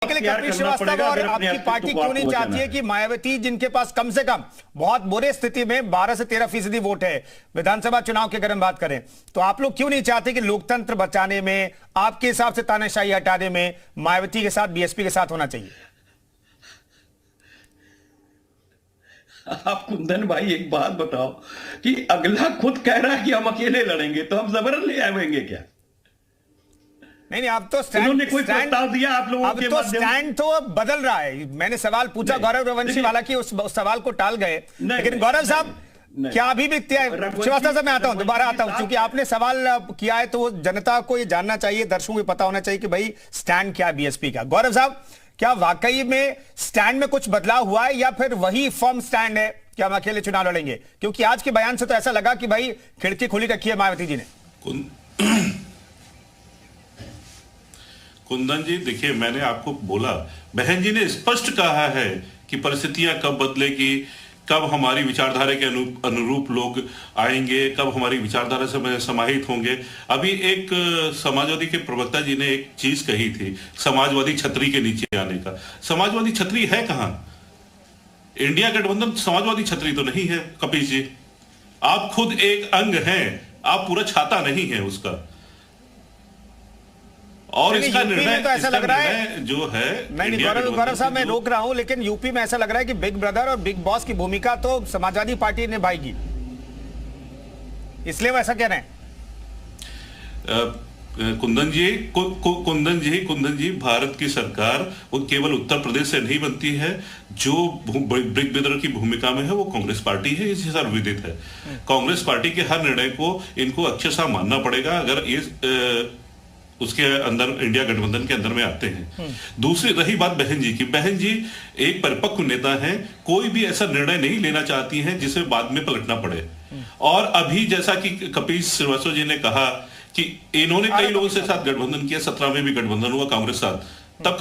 कपिल श्रीवास्तव और आपकी पार्टी क्यों नहीं चाहती है कि मायावती, जिनके पास कम से कम बहुत बुरे स्थिति में 12 से 13% वोट है विधानसभा चुनाव की अगर हम बात करें, तो आप लोग क्यों नहीं चाहते कि लोकतंत्र बचाने में, आपके हिसाब से तानाशाही हटाने में मायावती के साथ बीएसपी के साथ होना चाहिए? आप कुंदन भाई एक बात बताओ कि अगला खुद कह रहा है कि हम अकेले लड़ेंगे, तो हम जबरन ले आएंगे क्या? नहीं, अब तो उन्होंने कोई प्रस्ताव दिया आप लोगों के तो स्टैंड तो बदल रहा है। मैंने सवाल पूछा गौरव रवंशी वाला कि उस सवाल को टाल गए, लेकिन गौरव साहब क्या अभी भी श्रीवास्तव साहब मैं आता हूं, दोबारा आता हूं, क्योंकि आपने सवाल किया है तो जनता को ये जानना चाहिए, दर्शकों को पता होना चाहिए कि भाई स्टैंड क्या है बीएसपी का। गौरव साहब, क्या वाकई में स्टैंड में कुछ बदलाव हुआ है या फिर वही फर्म स्टैंड है कि हम अकेले चुनाव लड़ेंगे? क्योंकि आज के बयान से तो ऐसा लगा कि भाई खिड़की खुली रखी है मायावती जी ने। कुंदन जी, देखिए, मैंने आपको बोला, बहन जी ने स्पष्ट कहा है कि परिस्थितियां कब बदलेगी, कब हमारी विचारधारा के अनुरूप लोग आएंगे, कब हमारी विचारधारा से समाहित होंगे। अभी एक समाजवादी के प्रवक्ता जी ने एक चीज कही थी, समाजवादी छतरी के नीचे आने का। समाजवादी छतरी है कहां? इंडिया गठबंधन समाजवादी छतरी तो नहीं है कपिल जी। आप खुद एक अंग हैं, आप पूरा छाता नहीं है उसका। और इसका निर्णय तो ऐसा लग रहा है जो है, नहीं गौरव साहब मैं रोक रहा हूं, लेकिन यूपी में ऐसा लग रहा है कि बिग ब्रदर और बिग बॉस की भूमिका तो समाजवादी पार्टी निभाएगी, इसलिए वो ऐसा कह रहे हैं। कुंदन जी, भारत की सरकार वो केवल उत्तर प्रदेश से नहीं बनती है। जो बिग ब्रदर की भूमिका में है वो कांग्रेस पार्टी है, इसे सर्वविदित है। कांग्रेस पार्टी के हर निर्णय को इनको अक्षरशः मानना पड़ेगा अगर ये उसके अंदर इंडिया गठबंधन के अंदर में आते हैं। दूसरी रही बात बहन जी की, बहन जी एक परिपक्व नेता हैं, कोई भी ऐसा निर्णय नहीं लेना चाहती हैं जिसे बाद में पलटना पड़े। और अभी जैसा कि कपिल श्रीवास्तव जी ने कहा कि इन्होंने कई लोगों से साथ गठबंधन किया, 17 में भी गठबंधन हुआ कांग्रेस साथ, तब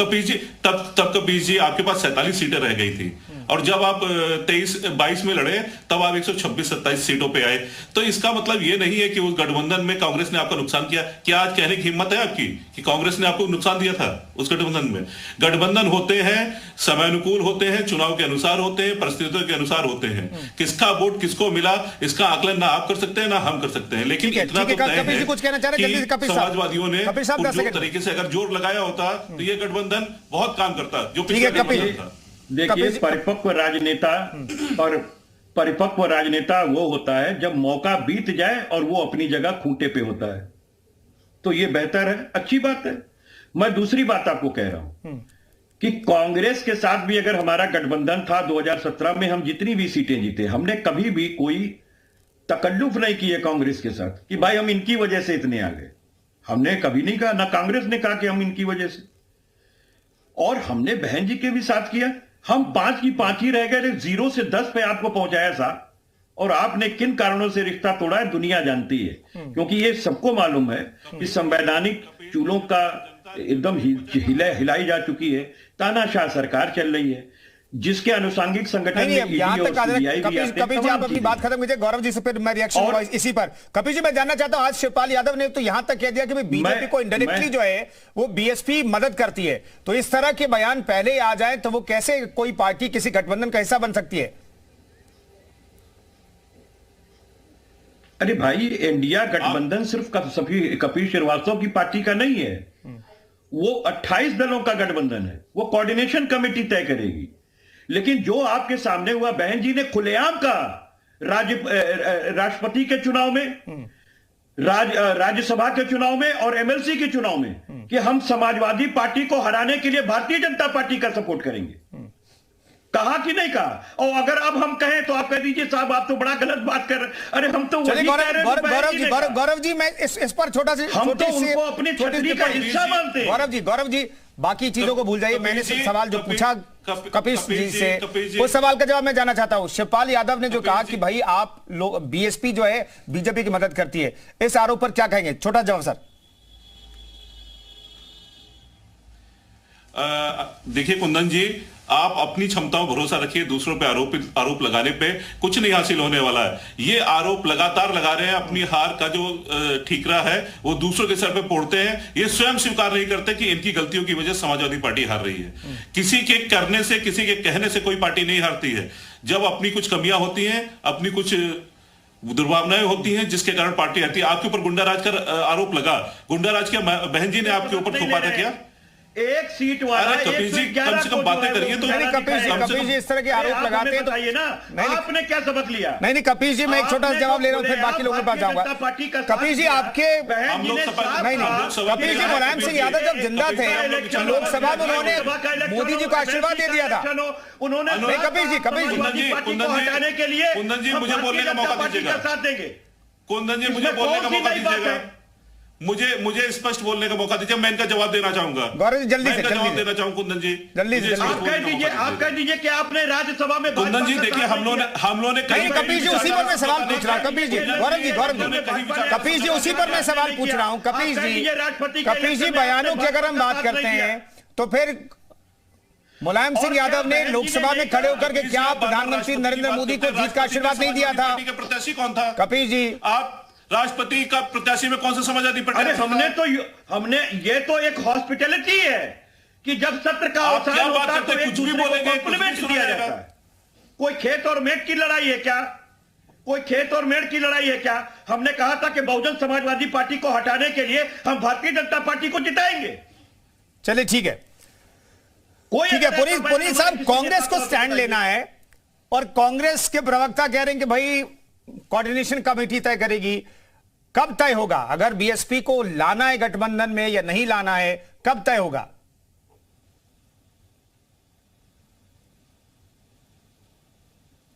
कपिल जी आपके पास 47 सीटें रह गई थी, और जब आप 23-22 में लड़े तब आप 126-27 सीटों पे आए। तो इसका मतलब ये नहीं है कि उस गठबंधन में कांग्रेस ने आपका नुकसान किया। क्या आज कहने की हिम्मत है आपकी कि कांग्रेस ने आपको नुकसान दिया था उस गठबंधन में? गठबंधन होते हैं, समयानुकूल होते हैं, चुनाव के अनुसार होते हैं, परिस्थितियों के अनुसार होते हैं। किसका वोट किसको मिला इसका आकलन ना आप कर सकते हैं ना हम कर सकते हैं, लेकिन इतना तो तय है कि समाजवादियों ने पुरजोर तरीके से अगर जोर लगाया होता तो ये गठबंधन बहुत काम करता जो पिछले गठबंधन था। देखिए, परिपक्व राजनेता और परिपक्व राजनेता वो होता है जब मौका बीत जाए और वो अपनी जगह खूंटे पे होता है, तो ये बेहतर है, अच्छी बात है। मैं दूसरी बात आपको कह रहा हूं कि कांग्रेस के साथ भी अगर हमारा गठबंधन था 2017 में, हम जितनी भी सीटें जीते, हमने कभी भी कोई तकल्लुफ नहीं किए कांग्रेस के साथ कि भाई हम इनकी वजह से इतने आ गए। हमने कभी नहीं कहा, ना कांग्रेस ने कहा कि हम इनकी वजह से। और हमने बहन जी के भी साथ किया, हम 5 की 5 ही रह गए, 0 से 10 पे आपको पहुंचाया साहब। और आपने किन कारणों से रिश्ता तोड़ा है दुनिया जानती है, क्योंकि ये सबको मालूम है कि संवैधानिक चूल्हों का एकदम हिलाई जा चुकी है, तानाशाह सरकार चल रही है, जिसके अनुसांगिक संगठन में कपिल जी आप अपनी बात खत्म कीजिए, गौरव जी से फिर मैं रिएक्शन इसी पर। कपिल जी मैं जानना चाहता हूं, आज शिवपाल यादव ने तो यहां तक कह दिया कि बीजेपी को इनडायरेक्टली जो है वो बीएसपी मदद करती है, तो इस तरह के बयान पहले आ जाए तो वो कैसे कोई पार्टी किसी गठबंधन का हिस्सा बन सकती है? अरे भाई, इंडिया गठबंधन सिर्फ कपिल श्रीवास्तव की पार्टी का नहीं है, वो 28 दलों का गठबंधन है, वो कोऑर्डिनेशन कमेटी तय करेगी। लेकिन जो आपके सामने हुआ, बहन जी ने खुलेआम कहा राष्ट्रपति के चुनाव में, राज्यसभा के चुनाव में और एमएलसी के चुनाव में कि हम समाजवादी पार्टी को हराने के लिए भारतीय जनता पार्टी का सपोर्ट करेंगे। कहा कि नहीं कहा? और अगर अब हम कहें तो आप कह दीजिए साहब आप तो बड़ा गलत बात कर रहे। अरे हम तो गौरव जी मैं इस पर छोटा सी हम तो उनको अपनी छतरी का हिस्सा मानते हैं। गौरव जी बाकी चीजों को भूल जाइए, मैंने सवाल जो पूछा कपिल जी से उस सवाल का जवाब मैं जानना चाहता हूं। शिवपाल यादव ने जो कहा कि भाई आप लोग बीएसपी जो है बीजेपी की मदद करती है, इस आरोप पर क्या कहेंगे? छोटा जवाब सर। देखिए कुंदन जी, आप अपनी क्षमताओं पर भरोसा रखिए, दूसरों पे आरोप लगाने पे कुछ नहीं हासिल होने वाला है। ये आरोप लगातार लगा रहे हैं, अपनी हार का जो ठीकरा है वो दूसरों के सर पे फोड़ते हैं। ये स्वयं स्वीकार नहीं करते कि इनकी गलतियों की वजह से समाजवादी पार्टी हार रही है। किसी के करने से, किसी के कहने से कोई पार्टी नहीं हारती है। जब अपनी कुछ कमियां होती हैं, अपनी कुछ दुर्भावनाएं होती हैं, जिसके कारण पार्टी आती है। आपके ऊपर गुंडाराज का आरोप लगा, गुंडाराज क्या बहन जी ने आपके ऊपर थोपा था क्या? एक सीट वाला, कपिल जी कम से कम बातें करिए तो। कपिल जी इस तरह के आरोप लगाते हैं तो ना, आपने क्या सबक लिया? नहीं कपिल जी, मैं एक छोटा सा जवाब ले रहा हूँ, फिर बाकी लोगों के पास जाऊंगा। कपिल जी आपके कपिल जी मुलायम सिंह यादव जब जिंदा थे लोकसभा में उन्होंने मोदी जी को आशीर्वाद दे दिया था। उन्होंने कपिल जी हटाने के लिए कुंदन जी मुझे बोलने का मौका दीजिएगा। साथ देंगे कुंदन जी मुझे बोलने का मौका दीजिएगा। मुझे स्पष्ट बोलने का मौका दीजिए, मैं इनका जवाब देना चाहूंगा। गौरव जी जल्दी से जवाब देना चाहूंगा। कुंदन जी जल्दी से आप कह दीजिए कि आपने राज्यसभा में। कुंदन जी देखिए, हम लोगों ने कहीं कपिल जी उसी पर मैं सवाल पूछ रहा हूँ। कपिल जी, गौरव जी कपिल जी उसी पर मैं सवाल पूछ रहा हूँ। कपिल जी बयानों की अगर हम बात करते हैं तो फिर मुलायम सिंह यादव ने लोकसभा में खड़े होकर के क्या प्रधानमंत्री नरेंद्र मोदी को जीत का आशीर्वाद नहीं दिया था? प्रत्याशी कौन था? कपिल जी, आप राष्ट्रपति का प्रत्याशी में कौन सा समाजवादी पार्टी? अरे हमने ये तो एक हॉस्पिटैलिटी है कि जब सत्र का अवसान होता है तो कुछ भी बोलेंगे, कॉम्प्लीमेंट दिया जाता है। कोई खेत और मेड़ की लड़ाई है क्या? कोई खेत और मेड़ की लड़ाई है क्या? हमने कहा था कि बहुजन समाजवादी पार्टी को हटाने के लिए हम भारतीय जनता पार्टी को जिताएंगे। चलिए ठीक है, ठीक है। पुनीत साहब, कांग्रेस को स्टैंड लेना है और कांग्रेस के प्रवक्ता कह रहे हैं कि भाई कोऑर्डिनेशन कमेटी तय करेगी। कब तय होगा? अगर बीएसपी को लाना है गठबंधन में या नहीं लाना है, कब तय होगा?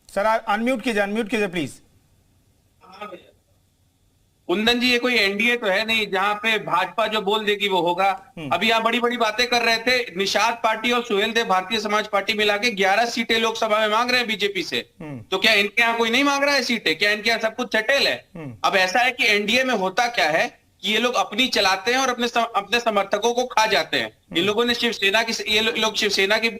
सर अनम्यूट कीजिए प्लीज। कुंदन जी, ये कोई एनडीए तो है नहीं जहां पे भाजपा जो बोल देगी वो होगा। अभी यहाँ बड़ी बड़ी बातें कर रहे थे। निषाद पार्टी और सुहेल देव भारतीय समाज पार्टी मिला के 11 सीटें लोकसभा में मांग रहे हैं बीजेपी से। तो क्या इनके यहाँ कोई नहीं मांग रहा है सीटें? क्या इनके यहाँ सब कुछ सेटल है? अब ऐसा है कि एनडीए में होता क्या है कि ये लोग अपनी चलाते हैं और अपने समर्थकों को खा जाते हैं। इन लोगों ने शिवसेना की, ये लोग शिवसेना की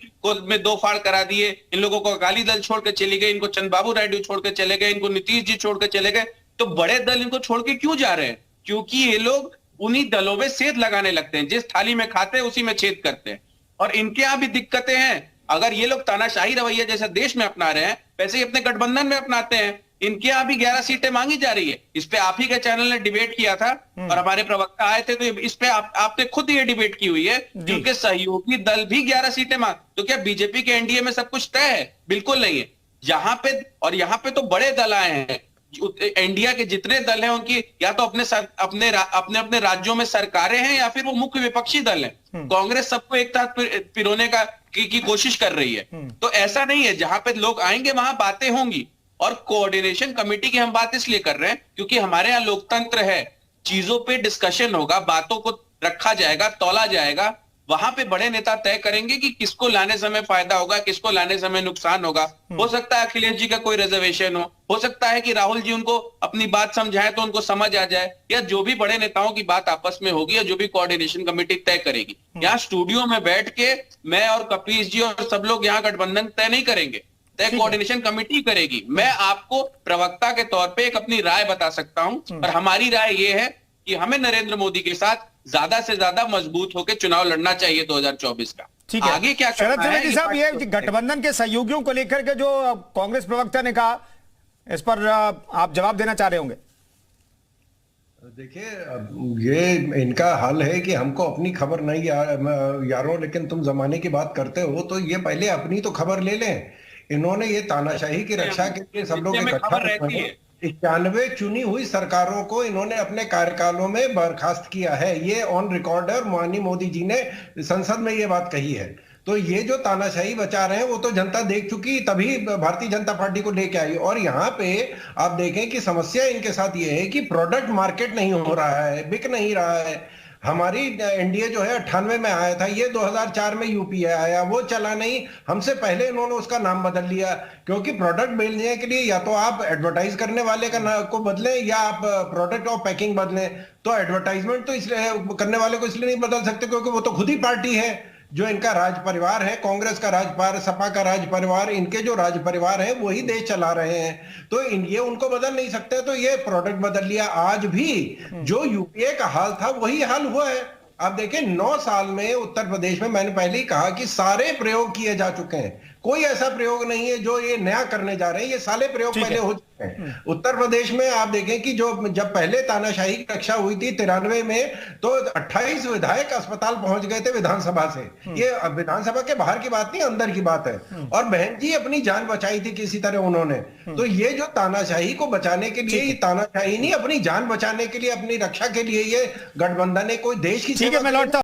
में दो फाड़ करा दिए। इन लोगों को अकाली दल छोड़ के चले गए, इनको चंद्रबाबू नायडू छोड़ के चले गए, इनको नीतीश जी छोड़ के चले गए। तो बड़े दल इनको छोड़ के क्यों जा रहे हैं? क्योंकि ये लोग उन्हीं दलों में सेध लगाने लगते हैं। जिस थाली में खाते हैं उसी में छेद करते हैं। और इनके यहां भी दिक्कतें हैं। अगर ये लोग तानाशाही रवैया जैसा देश में अपना रहे हैं, वैसे ही अपने गठबंधन में अपनाते हैं। इनके यहां भी 11 सीटें मांगी जा रही है। इस पे आप ही के चैनल ने डिबेट किया था और हमारे प्रवक्ता आए थे, तो इस पे आपने खुद ये डिबेट की हुई है। क्योंकि सहयोगी दल भी 11 सीटें मांग, तो क्या बीजेपी के एनडीए में सब कुछ तय है? बिल्कुल नहीं है। यहाँ पे तो बड़े दल आए हैं। इंडिया के जितने दल हैं उनकी या तो अपने राज्यों में सरकारें हैं या फिर वो मुख्य विपक्षी दल हैं। कांग्रेस सबको एक साथ पिरोने की कोशिश कर रही है। तो ऐसा नहीं है, जहां पे लोग आएंगे वहां बातें होंगी। और कोऑर्डिनेशन कमेटी की हम बात इसलिए कर रहे हैं क्योंकि हमारे यहाँ लोकतंत्र है। चीजों पे डिस्कशन होगा, बातों को रखा जाएगा, तौला जाएगा। वहां पे बड़े नेता तय करेंगे कि किसको लाने समय फायदा होगा, किसको लाने समय नुकसान होगा। हो सकता है अखिलेश जी का कोई रिजर्वेशन हो सकता है कि राहुल जी उनको अपनी बात समझाए तो उनको समझ आ जाए, या जो भी बड़े नेताओं की बात आपस में होगी या जो भी कोऑर्डिनेशन कमेटी तय करेगी। यहाँ स्टूडियो में बैठ के मैं और कपीश जी और सब लोग यहाँ गठबंधन तय नहीं करेंगे, तय कोऑर्डिनेशन कमेटी करेगी। मैं आपको प्रवक्ता के तौर पे एक अपनी राय बता सकता हूं और हमारी राय यह है कि हमें नरेंद्र मोदी के साथ ज्यादा से ज्यादा मजबूत होकर चुनाव लड़ना चाहिए 2024 का। ठीक है, आगे क्या शरद त्रिवेदी साहब, ये गठबंधन के सहयोगियों को लेकर के जो कांग्रेस प्रवक्ता ने कहा, इस पर आप जवाब देना चाह रहे होंगे। देखिए, ये इनका हाल है कि हमको अपनी खबर नहीं यारों, लेकिन तुम जमाने की बात करते हो तो ये पहले अपनी तो खबर ले लें। इन्होंने ये तानाशाही की रक्षा के लिए सब लोग इकट्ठा 91 चुनी हुई सरकारों को इन्होंने अपने कार्यकालों में बर्खास्त किया है। ये ऑन रिकॉर्ड है और माननीय मोदी जी ने संसद में ये बात कही है। तो ये जो तानाशाही बचा रहे हैं वो तो जनता देख चुकी, तभी भारतीय जनता पार्टी को लेके आई। और यहाँ पे आप देखें कि समस्या इनके साथ ये है कि प्रोडक्ट मार्केट नहीं हो रहा है, बिक नहीं रहा है। हमारी एनडीए जो है 98 में आया था, ये 2004 में यूपीए आया, वो चला नहीं। हमसे पहले इन्होंने उसका नाम बदल लिया, क्योंकि प्रोडक्ट बेचने के लिए या तो आप एडवर्टाइज करने वाले का को बदलें या आप प्रोडक्ट और पैकिंग बदलें। तो एडवर्टाइजमेंट तो इसलिए करने वाले को इसलिए नहीं बदल सकते क्योंकि वो तो खुद ही पार्टी है जो इनका राज परिवार है, कांग्रेस का राज परिवार, सपा का राज परिवार, इनके जो राज परिवार है वही देश चला रहे हैं। तो ये उनको बदल नहीं सकते, तो ये प्रोडक्ट बदल लिया। आज भी जो यूपीए का हाल था वही हाल हुआ है। आप देखें 9 साल में उत्तर प्रदेश में, मैंने पहले ही कहा कि सारे प्रयोग किए जा चुके हैं, कोई ऐसा प्रयोग नहीं है जो ये नया करने जा रहे हैं, ये सारे प्रयोग पहले हो चुके हैं। उत्तर प्रदेश में आप देखें कि जो जब पहले तानाशाही की रक्षा हुई थी 93 में, तो 28 विधायक अस्पताल पहुंच गए थे विधानसभा से। ये विधानसभा के बाहर की बात नहीं, अंदर की बात है। और बहन जी अपनी जान बचाई थी किसी तरह उन्होंने। तो ये जो तानाशाही को बचाने के लिए, ये तानाशाही नहीं, अपनी जान बचाने के लिए, अपनी रक्षा के लिए ये गठबंधन है। कोई देश की ठीक है, मैं लौटता